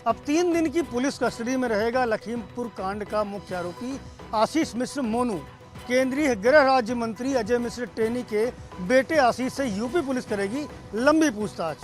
अब 3 दिन की पुलिस कस्टडी में रहेगा लखीमपुर कांड का मुख्य आरोपी आशीष मिश्र मोनू। केंद्रीय गृह राज्य मंत्री अजय मिश्र टेनी के बेटे आशीष से यूपी पुलिस करेगी लंबी पूछताछ।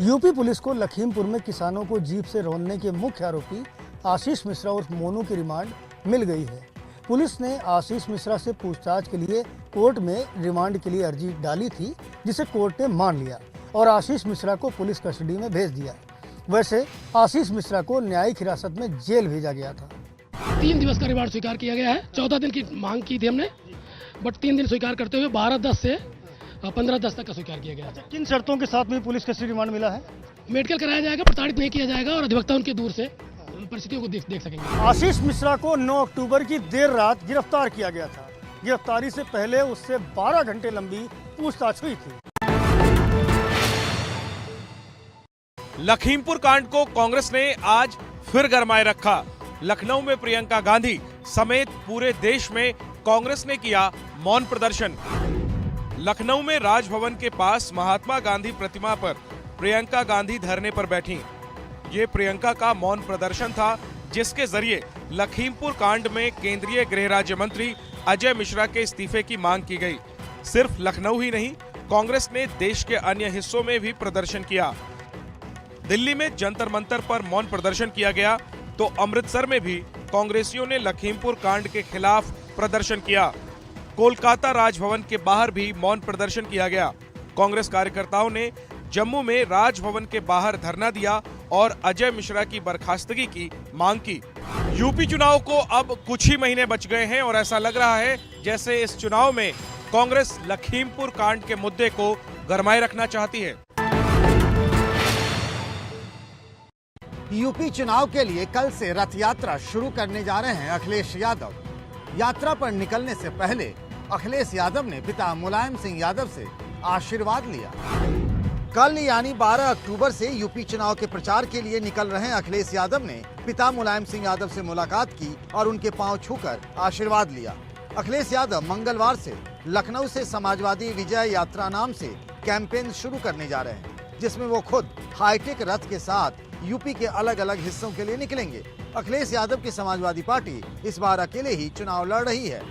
यूपी पुलिस को लखीमपुर में किसानों को जीप से रौंदने के मुख्य आरोपी आशीष मिश्रा उर्फ मोनू की रिमांड मिल गई है। पुलिस ने आशीष मिश्रा से पूछताछ के लिए कोर्ट में रिमांड के लिए अर्जी डाली थी, जिसे कोर्ट ने मान लिया और आशीष मिश्रा को पुलिस कस्टडी में भेज दिया। वैसे आशीष मिश्रा को न्यायिक हिरासत में जेल भेजा गया था। 3 दिवस का रिमांड स्वीकार किया गया है। 14 दिन की मांग की थी हमने, बट 3 दिन स्वीकार करते हुए 12/10 से 15/10 तक का स्वीकार किया गया। किन शर्तों के साथ में पुलिस कस्टडी रिमांड मिला है? मेडिकल कराया जाएगा, प्रताड़ित नहीं किया जाएगा और अधिवक्ता उनके दूर से परिस्थितियों को देख सकेंगे। आशीष मिश्रा को 9 अक्टूबर की देर रात गिरफ्तार किया गया था। गिरफ्तारी से पहले उससे 12 घंटे लंबी पूछताछ हुई थी। लखीमपुर कांड को कांग्रेस ने आज फिर गरमाए रखा। लखनऊ में प्रियंका गांधी समेत पूरे देश में कांग्रेस ने किया मौन प्रदर्शन। लखनऊ में राजभवन के पास महात्मा गांधी प्रतिमा पर प्रियंका गांधी धरने पर बैठी। ये प्रियंका का मौन प्रदर्शन था, जिसके जरिए लखीमपुर कांड में केंद्रीय गृह राज्य मंत्री अजय मिश्रा के इस्तीफे की मांग की गई। सिर्फ लखनऊ ही नहीं, कांग्रेस ने देश के अन्य हिस्सों में भी प्रदर्शन किया। दिल्ली में जंतर मंतर पर मौन प्रदर्शन किया गया, तो अमृतसर में भी कांग्रेसियों ने लखीमपुर कांड के खिलाफ प्रदर्शन किया। कोलकाता राजभवन के बाहर भी मौन प्रदर्शन किया गया। कांग्रेस कार्यकर्ताओं ने जम्मू में राजभवन के बाहर धरना दिया और अजय मिश्रा की बर्खास्तगी की मांग की। यूपी चुनाव को अब कुछ ही महीने बच गए हैं और ऐसा लग रहा है जैसे इस चुनाव में कांग्रेस लखीमपुर कांड के मुद्दे को गरमाए रखना चाहती है। यूपी चुनाव के लिए कल से रथ यात्रा शुरू करने जा रहे हैं अखिलेश यादव। यात्रा पर निकलने से पहले अखिलेश यादव ने पिता मुलायम सिंह यादव से आशीर्वाद लिया। कल यानी 12 अक्टूबर से यूपी चुनाव के प्रचार के लिए निकल रहे अखिलेश यादव ने पिता मुलायम सिंह यादव से मुलाकात की और उनके पांव छूकर आशीर्वाद लिया। अखिलेश यादव मंगलवार से लखनऊ से समाजवादी विजय यात्रा नाम से कैंपेन शुरू करने जा रहे हैं, जिसमें वो खुद हाईटेक रथ के साथ यूपी के अलग अलग हिस्सों के लिए निकलेंगे। अखिलेश यादव की समाजवादी पार्टी इस बार अकेले ही चुनाव लड़ रही है।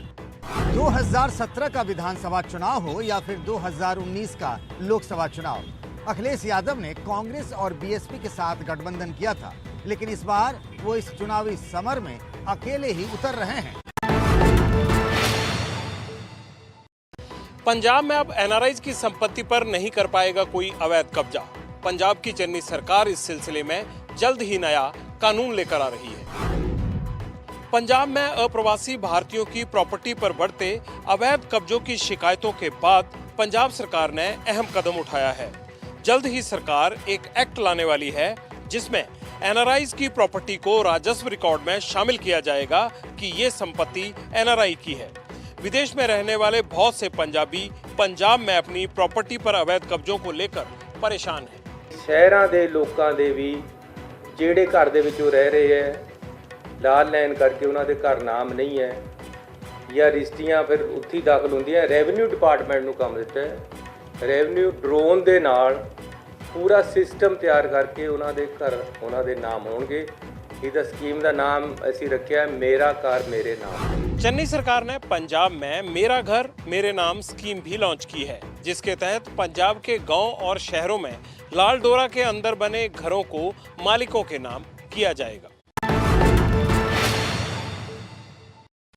2017 का विधानसभा चुनाव हो या फिर 2019 का लोकसभा चुनाव, अखिलेश यादव ने कांग्रेस और बीएसपी के साथ गठबंधन किया था, लेकिन इस बार वो इस चुनावी समर में अकेले ही उतर रहे हैं। पंजाब में अब एनआरआईज की संपत्ति पर नहीं कर पाएगा कोई अवैध कब्जा। पंजाब की चन्नी सरकार इस सिलसिले में जल्द ही नया कानून लेकर आ रही है। पंजाब में अप्रवासी भारतीयों की प्रॉपर्टी पर बढ़ते अवैध कब्जों की शिकायतों के बाद पंजाब सरकार ने अहम कदम उठाया है। जल्द ही सरकार एक एक्ट लाने वाली है, जिसमें एनआरआईज की प्रॉपर्टी को राजस्व रिकॉर्ड में शामिल किया जाएगा कि ये संपत्ति एनआरआई की है। विदेश में रहने वाले बहुत से पंजाबी पंजाब में अपनी प्रॉपर्टी पर अवैध कब्जों को लेकर परेशान हैं। ਸ਼ਹਿਰਾਂ ਦੇ ਲੋਕਾਂ ਦੇ ਵੀ ਜਿਹੜੇ ਘਰ ਦੇ ਵਿੱਚ ਉਹ ਰਹਿ ਰਹੇ ਹੈ ਲਾਲ ਲਾਈਨ ਕਰਕੇ ਉਹਨਾਂ ਦੇ ਘਰ ਨਾਮ ਨਹੀਂ ਹੈ ਜਾਂ ਰਜਿਸਟਰੀਆਂ ਫਿਰ ਉੱਥੇ ਹੀ ਦਾਖਲ ਹੁੰਦੀਆਂ। ਰੈਵਨਿਊ ਡਿਪਾਰਟਮੈਂਟ ਨੂੰ ਕੰਮ ਦਿੱਤਾ ਹੈ। ਰੈਵਨਿਊ ਡਰੋਨ ਦੇ ਨਾਲ ਪੂਰਾ ਸਿਸਟਮ ਤਿਆਰ ਕਰਕੇ ਉਹਨਾਂ ਦੇ ਘਰ ਉਹਨਾਂ ਦੇ ਨਾਮ ਹੋਣਗੇ। ਇਹਦਾ ਸਕੀਮ ਦਾ ਨਾਮ ਅਸੀਂ ਰੱਖਿਆ ਮੇਰਾ ਘਰ ਮੇਰੇ ਨਾਮ। चन्नी सरकार ने पंजाब में मेरा घर मेरे नाम स्कीम भी लॉन्च की है, जिसके तहत पंजाब के गांव और शहरों में लाल डोरा के अंदर बने घरों को मालिकों के नाम किया जाएगा।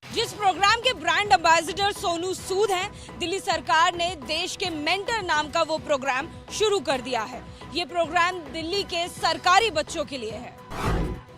जिस प्रोग्राम के ब्रांड एम्बेसडर सोनू सूद हैं, दिल्ली सरकार ने देश के मेंटर नाम का वो प्रोग्राम शुरू कर दिया है। ये प्रोग्राम दिल्ली के सरकारी बच्चों के लिए है।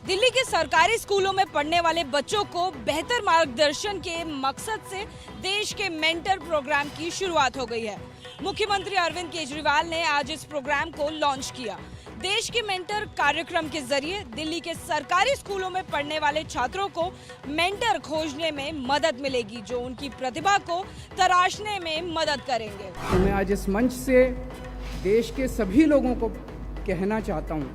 दिल्ली के सरकारी स्कूलों में पढ़ने वाले बच्चों को बेहतर मार्गदर्शन के मकसद से देश के मेंटर प्रोग्राम की शुरुआत हो गई है। मुख्यमंत्री अरविंद केजरीवाल ने आज इस प्रोग्राम को लॉन्च किया। देश के मेंटर कार्यक्रम के जरिए दिल्ली के सरकारी स्कूलों में पढ़ने वाले छात्रों को मेंटर खोजने में मदद मिलेगी, जो उनकी प्रतिभा को तराशने में मदद करेंगे। तो मैं आज इस मंच से देश के सभी लोगों को कहना चाहता हूँ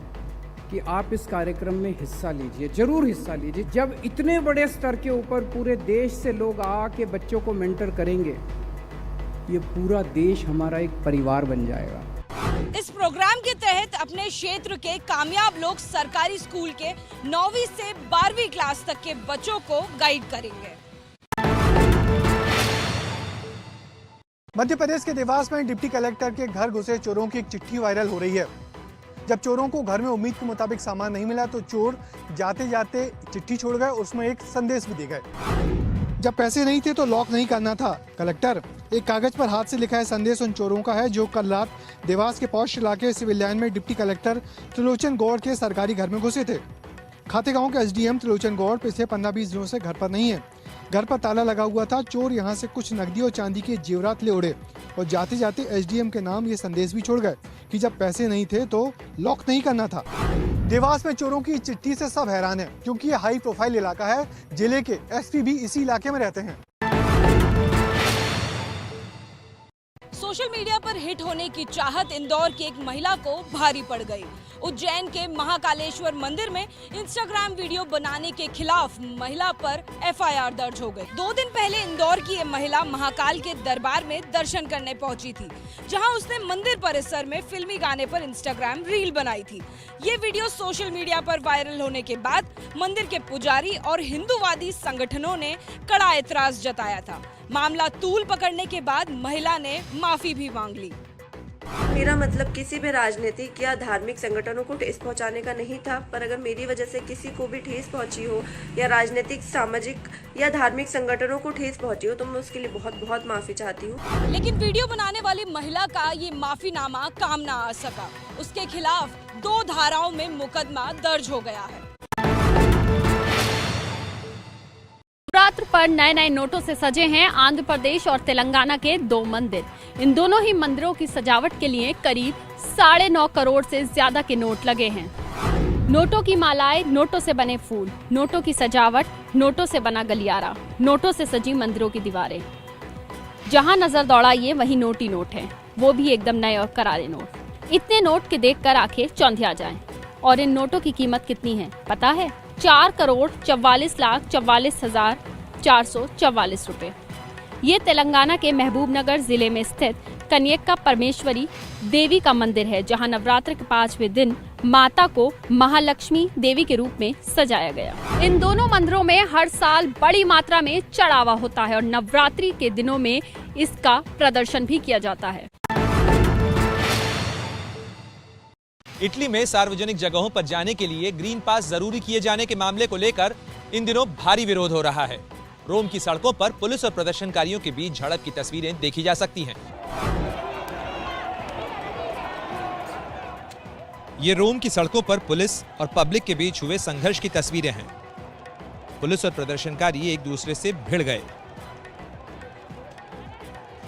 कि आप इस कार्यक्रम में हिस्सा लीजिए, जरूर हिस्सा लीजिए। जब इतने बड़े स्तर के ऊपर पूरे देश से लोग आके बच्चों को मेंटर करेंगे, ये पूरा देश हमारा एक परिवार बन जाएगा। इस प्रोग्राम के तहत अपने क्षेत्र के कामयाब लोग सरकारी स्कूल के 9वीं से 12वीं क्लास तक के बच्चों को गाइड करेंगे। मध्य प्रदेश के देवास में डिप्टी कलेक्टर के घर घुसे चोरों की एक चिट्ठी वायरल हो रही है। जब चोरों को घर में उम्मीद के मुताबिक सामान नहीं मिला तो चोर जाते जाते चिट्ठी छोड़ गए, उसमें एक संदेश भी दे गए। जब पैसे नहीं थे तो लॉक नहीं करना था कलेक्टर। एक कागज पर हाथ से लिखा है संदेश उन चोरों का है जो कल रात देवास के पौष इलाके सिविल लाइन में डिप्टी कलेक्टर त्रिलोचन गौड़ के सरकारी घर में घुसे थे। खाते गांव के एसडीएम त्रिलोचन गौड़ पिछले 15-20 दिनों से घर पर नहीं है। घर पर ताला लगा हुआ था। चोर यहां से कुछ नकदी और चांदी के जेवरात ले उड़े और जाते जाते एसडीएम के नाम ये संदेश भी छोड़ गए कि जब पैसे नहीं थे तो लॉक नहीं करना था। देवास में चोरों की चिट्ठी से सब हैरान है क्योंकि ये हाई प्रोफाइल इलाका है। जिले के एसपी भी इसी इलाके में रहते हैं। सोशल मीडिया पर हिट होने की चाहत इंदौर की एक महिला को भारी पड़ गई। उज्जैन के महाकालेश्वर मंदिर में इंस्टाग्राम वीडियो बनाने के खिलाफ महिला पर एफआईआर दर्ज हो गई। 2 दिन पहले इंदौर की ये महिला महाकाल के दरबार में दर्शन करने पहुंची थी, जहां उसने मंदिर परिसर में फिल्मी गाने पर इंस्टाग्राम रील बनाई थी। ये वीडियो सोशल मीडिया पर वायरल होने के बाद मंदिर के पुजारी और हिंदूवादी संगठनों ने कड़ा एतराज जताया था। मामला तूल पकड़ने के बाद महिला ने माफी भी मांग ली। मेरा मतलब किसी भी राजनीतिक या धार्मिक संगठनों को ठेस पहुंचाने का नहीं था, पर अगर मेरी वजह से किसी को भी ठेस पहुंची हो या राजनीतिक, सामाजिक या धार्मिक संगठनों को ठेस पहुंची हो तो मैं उसके लिए बहुत बहुत माफी चाहती हूं। लेकिन वीडियो बनाने वाली महिला का ये माफीनामा काम ना आ सका। उसके खिलाफ 2 धाराओं में मुकदमा दर्ज हो गया है। नवरात्र पर नए नोटों से सजे हैं आंध्र प्रदेश और तेलंगाना के 2 मंदिर। इन दोनों ही मंदिरों की सजावट के लिए करीब 9.5 करोड़ से ज्यादा के नोट लगे हैं। नोटों की मालाएं, नोटों से बने फूल, नोटों की सजावट, नोटों से बना गलियारा, नोटों से सजी मंदिरों की दीवारें। जहां नजर दौड़ाइए वहीं नोट ही नोट है, वो भी एकदम नए और करारे नोट। इतने नोट के देखकर आंखें चौंधिया जाएं। और इन नोटों की कीमत कितनी है पता है? 4,44,44,444 रुपए। ये तेलंगाना के महबूबनगर जिले में स्थित कन्यका परमेश्वरी देवी का मंदिर है, जहां नवरात्र के 5वें दिन माता को महालक्ष्मी देवी के रूप में सजाया गया। इन दोनों मंदिरों में हर साल बड़ी मात्रा में चढ़ावा होता है और नवरात्रि के दिनों में इसका प्रदर्शन भी किया जाता है। इटली में सार्वजनिक जगहों पर जाने के लिए ग्रीन पास जरूरी किए जाने के मामले को लेकर इन दिनों भारी विरोध हो रहा है। रोम की सड़कों पर पुलिस और प्रदर्शनकारियों के बीच झड़प की तस्वीरें देखी जा सकती हैं। ये रोम की सड़कों पर पुलिस और पब्लिक के बीच हुए संघर्ष की तस्वीरें हैं। पुलिस और प्रदर्शनकारी एक दूसरे से भिड़ गए।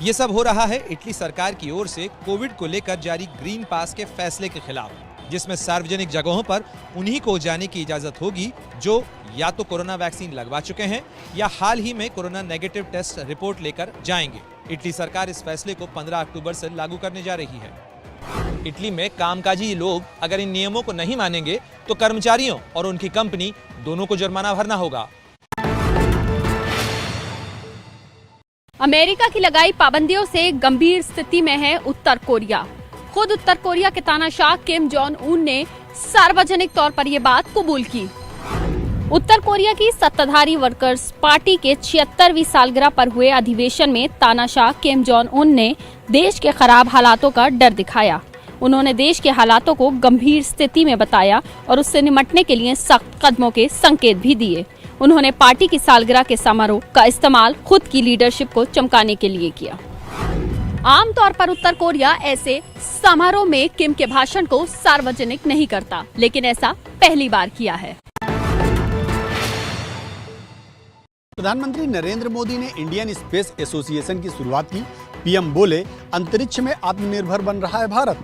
ये सब हो रहा है इटली सरकार की ओर से कोविड को लेकर जारी ग्रीन पास के फैसले के खिलाफ, जिसमें सार्वजनिक जगहों पर उन्हीं को जाने की इजाजत होगी जो या तो कोरोना वैक्सीन लगवा चुके हैं या हाल ही में कोरोना नेगेटिव टेस्ट रिपोर्ट लेकर जाएंगे। इटली सरकार इस फैसले को 15 अक्टूबर से लागू करने जा रही है। इटली में कामकाजी लोग अगर इन नियमों को नहीं मानेंगे तो कर्मचारियों और उनकी कंपनी दोनों को जुर्माना भरना होगा। अमेरिका की लगाई पाबंदियों से गंभीर स्थिति में है उत्तर कोरिया। खुद उत्तर कोरिया के तानाशाह किम जोंग उन ने सार्वजनिक तौर पर यह बात कबूल की। उत्तर कोरिया की सत्ताधारी वर्कर्स पार्टी के 76वीं सालगिरह पर हुए अधिवेशन में तानाशाह किम जोंग उन ने देश के खराब हालातों का डर दिखाया। उन्होंने देश के हालातों को गंभीर स्थिति में बताया और उससे निपटने के लिए सख्त कदमों के संकेत भी दिए। उन्होंने पार्टी की सालगिरह के समारोह का इस्तेमाल खुद की लीडरशिप को चमकाने के लिए किया। आमतौर पर उत्तर कोरिया ऐसे समारोह में किम के भाषण को सार्वजनिक नहीं करता, लेकिन ऐसा पहली बार किया है। प्रधानमंत्री नरेंद्र मोदी ने इंडियन स्पेस एसोसिएशन की शुरुआत की। पीएम बोले, अंतरिक्ष में आत्मनिर्भर बन रहा है भारत।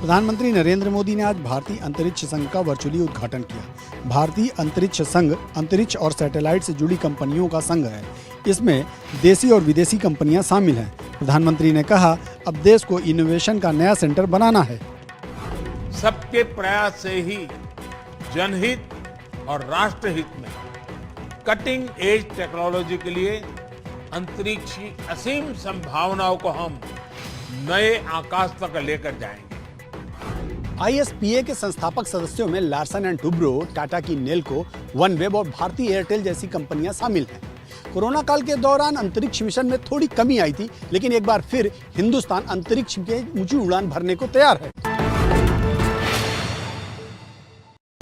प्रधानमंत्री नरेंद्र मोदी ने आज भारतीय अंतरिक्ष संघ का वर्चुअली उद्घाटन किया। भारतीय अंतरिक्ष संघ अंतरिक्ष और सैटेलाइट से जुड़ी कंपनियों का संघ है। इसमें देसी और विदेशी कंपनियां शामिल हैं। प्रधानमंत्री ने कहा, अब देश को इनोवेशन का नया सेंटर बनाना है। सबके प्रयास से ही जनहित और राष्ट्रहित में कटिंग एज टेक्नोलॉजी के लिए अंतरिक्ष की असीम संभावनाओं को हम नए आकाश तक लेकर जाएंगे। ISPA के संस्थापक सदस्यों में लार्सन एंड टुब्रो, टाटा की नेल्को, वनवेब और भारती एयरटेल जैसी कंपनियां शामिल हैं। कोरोना काल के दौरान अंतरिक्ष मिशन में थोड़ी कमी आई थी, लेकिन एक बार फिर हिंदुस्तान अंतरिक्ष में ऊंची उड़ान भरने को तैयार है।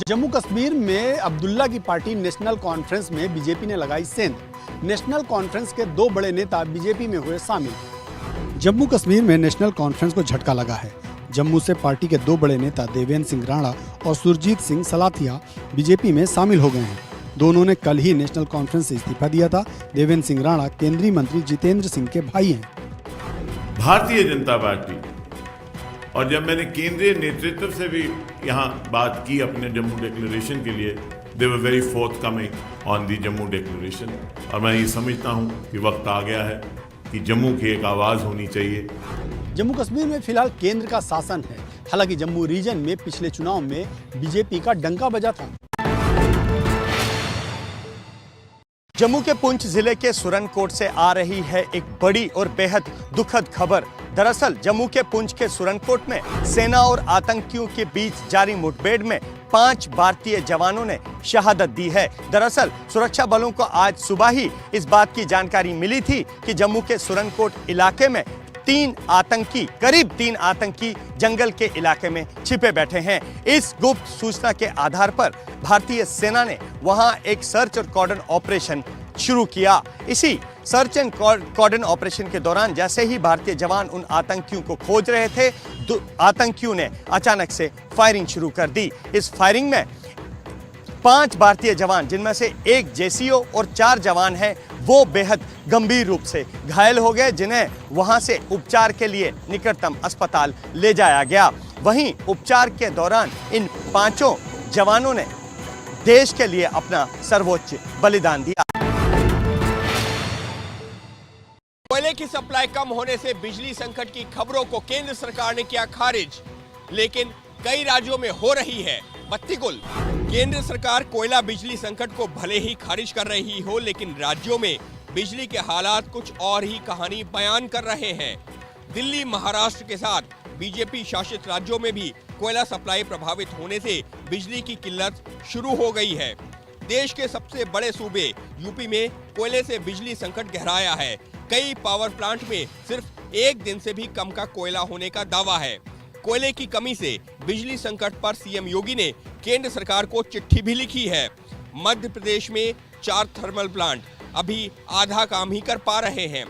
जम्मू कश्मीर में अब्दुल्ला की पार्टी नेशनल कॉन्फ्रेंस में बीजेपी ने लगाई सेंध। नेशनल कॉन्फ्रेंस के 2 बड़े नेता बीजेपी में हुए शामिल। जम्मू कश्मीर में नेशनल कॉन्फ्रेंस को झटका लगा है। जम्मू से पार्टी के 2 बड़े नेता देवेंद्र सिंह राणा और सुरजीत सिंह सलाथिया बीजेपी में शामिल हो गए हैं। दोनों ने कल ही नेशनल कॉन्फ्रेंस से इस्तीफा दिया था। देवेंद्र सिंह राणा केंद्रीय मंत्री जितेंद्र सिंह के भाई हैं। भारतीय जनता पार्टी, और जब मैंने केंद्रीय नेतृत्व से भी यहाँ बात की अपने जम्मू डिक्लेरेशन के लिए, they were very forthcoming on the Jammu declaration. और मैं ये समझता हूँ कि वक्त आ गया है कि जम्मू की एक आवाज़ होनी चाहिए। जम्मू कश्मीर में फिलहाल केंद्र का शासन है। हालांकि जम्मू रीजन में पिछले चुनाव में बीजेपी का डंका बजा था। जम्मू के पुंछ जिले के सुरनकोट से आ रही है एक बड़ी और बेहद दुखद खबर। दरअसल जम्मू के पुंछ के सुरनकोट में सेना और आतंकियों के बीच जारी मुठभेड़ में 5 भारतीय जवानों ने शहादत दी है। दरअसल सुरक्षा बलों को आज सुबह ही इस बात की जानकारी मिली थी कि जम्मू के सुरनकोट इलाके में करीब 3 आतंकी जंगल के इलाके में छिपे बैठे हैं। इस गुप्त सूचना के आधार पर भारतीय सेना ने वहां एक सर्च और कॉर्डन ऑपरेशन शुरू किया। इसी सर्च एंड कॉर्डन ऑपरेशन के दौरान जैसे ही भारतीय जवान उन आतंकियों को खोज रहे थे, आतंकियों ने अचानक से फायरिंग शुरू कर दी। इस फायरिंग में 5 भारतीय जवान, जिनमें से 1 जेसीओ और 4 जवान हैं, वो बेहद गंभीर रूप से घायल हो गए, जिन्हें वहां से उपचार के लिए निकटतम अस्पताल ले जाया गया। वहीं उपचार के दौरान इन 5 जवानों ने देश के लिए अपना सर्वोच्च बलिदान दिया। कोयले की सप्लाई कम होने से बिजली संकट की खबरों को केंद्र सरकार ने किया खारिज, लेकिन कई राज्यों में हो रही है बत्ती गुल। केंद्र सरकार कोयला बिजली संकट को भले ही खारिज कर रही हो, लेकिन राज्यों में बिजली के हालात कुछ और ही कहानी बयान कर रहे हैं। दिल्ली, महाराष्ट्र के साथ बीजेपी शासित राज्यों में भी कोयला सप्लाई प्रभावित होने से बिजली की किल्लत शुरू हो गई है। देश के सबसे बड़े सूबे यूपी में कोयले से बिजली संकट गहराया है। कई पावर प्लांट में सिर्फ 1 दिन से भी कम का कोयला होने का दावा है। कोयले की कमी से बिजली संकट पर सीएम योगी ने केंद्र सरकार को चिट्ठी भी लिखी है। मध्य प्रदेश में 4 थर्मल प्लांट अभी आधा काम ही कर पा रहे हैं।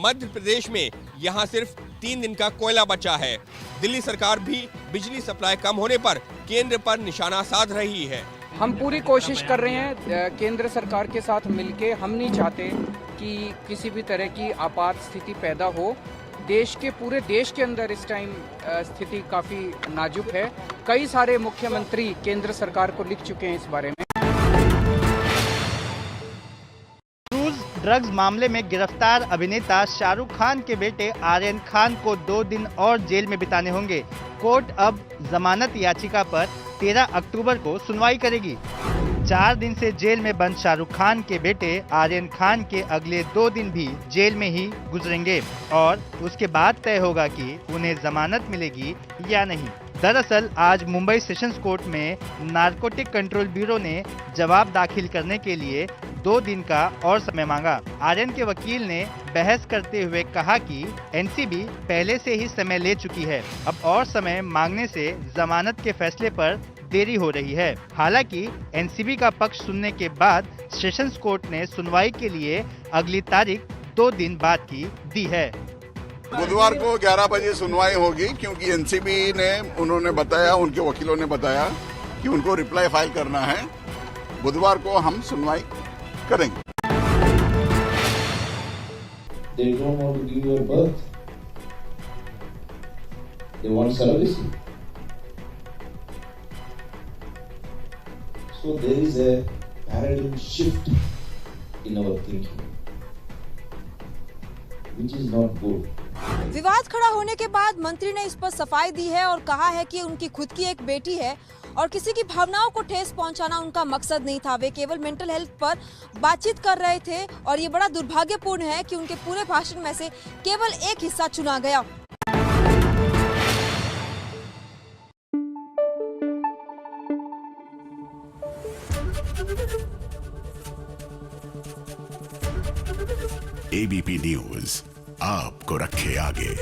मध्य प्रदेश में यहां सिर्फ 3 दिन का कोयला बचा है। दिल्ली सरकार भी बिजली सप्लाई कम होने पर केंद्र पर निशाना साध रही है। हम पूरी कोशिश कर रहे हैं केंद्र सरकार के साथ मिलके। हम नहीं चाहते कि किसी भी तरह की आपात स्थिति पैदा हो। पूरे देश के अंदर इस टाइम स्थिति काफ़ी नाजुक है। कई सारे मुख्यमंत्री केंद्र सरकार को लिख चुके हैं इस बारे में। ड्रग्स मामले में गिरफ्तार अभिनेता शाहरुख खान के बेटे आर्यन खान को 2 दिन और जेल में बिताने होंगे। कोर्ट अब जमानत याचिका पर 13 अक्टूबर को सुनवाई करेगी। 4 दिन से जेल में बंद शाहरुख खान के बेटे आर्यन खान के अगले 2 दिन भी जेल में ही गुजरेंगे और उसके बाद तय होगा कि उन्हें जमानत मिलेगी या नहीं। दरअसल आज मुंबई सेशंस कोर्ट में नारकोटिक कंट्रोल ब्यूरो ने जवाब दाखिल करने के लिए 2 दिन का और समय मांगा। आर्यन के वकील ने बहस करते हुए कहा कि एनसीबी पहले से ही समय ले चुकी है। अब और समय मांगने से जमानत के फैसले पर देरी हो रही है। हालांकि एनसीबी का पक्ष सुनने के बाद सेशंस कोर्ट ने सुनवाई के लिए अगली तारीख 2 दिन बाद की दी है। बुधवार को 11 बजे सुनवाई होगी, क्योंकि एनसीबी ने उन्होंने बताया, उनके वकीलों ने बताया कि उनको रिप्लाई फाइल करना है। बुधवार को हम सुनवाई करेंगे। They don't want to give you a birth. They want surrogacy. So there is a paradigm shift in our thinking, which is not good. विवाद खड़ा होने के बाद मंत्री ने इस पर सफाई दी है और कहा है कि उनकी खुद की एक बेटी है और किसी की भावनाओं को ठेस पहुंचाना उनका मकसद नहीं था। वे केवल मेंटल हेल्थ पर बातचीत कर रहे थे और ये बड़ा दुर्भाग्यपूर्ण है कि उनके पूरे भाषण में से केवल एक हिस्सा चुना गया। एबीपी न्यूज आपको रखे आगे।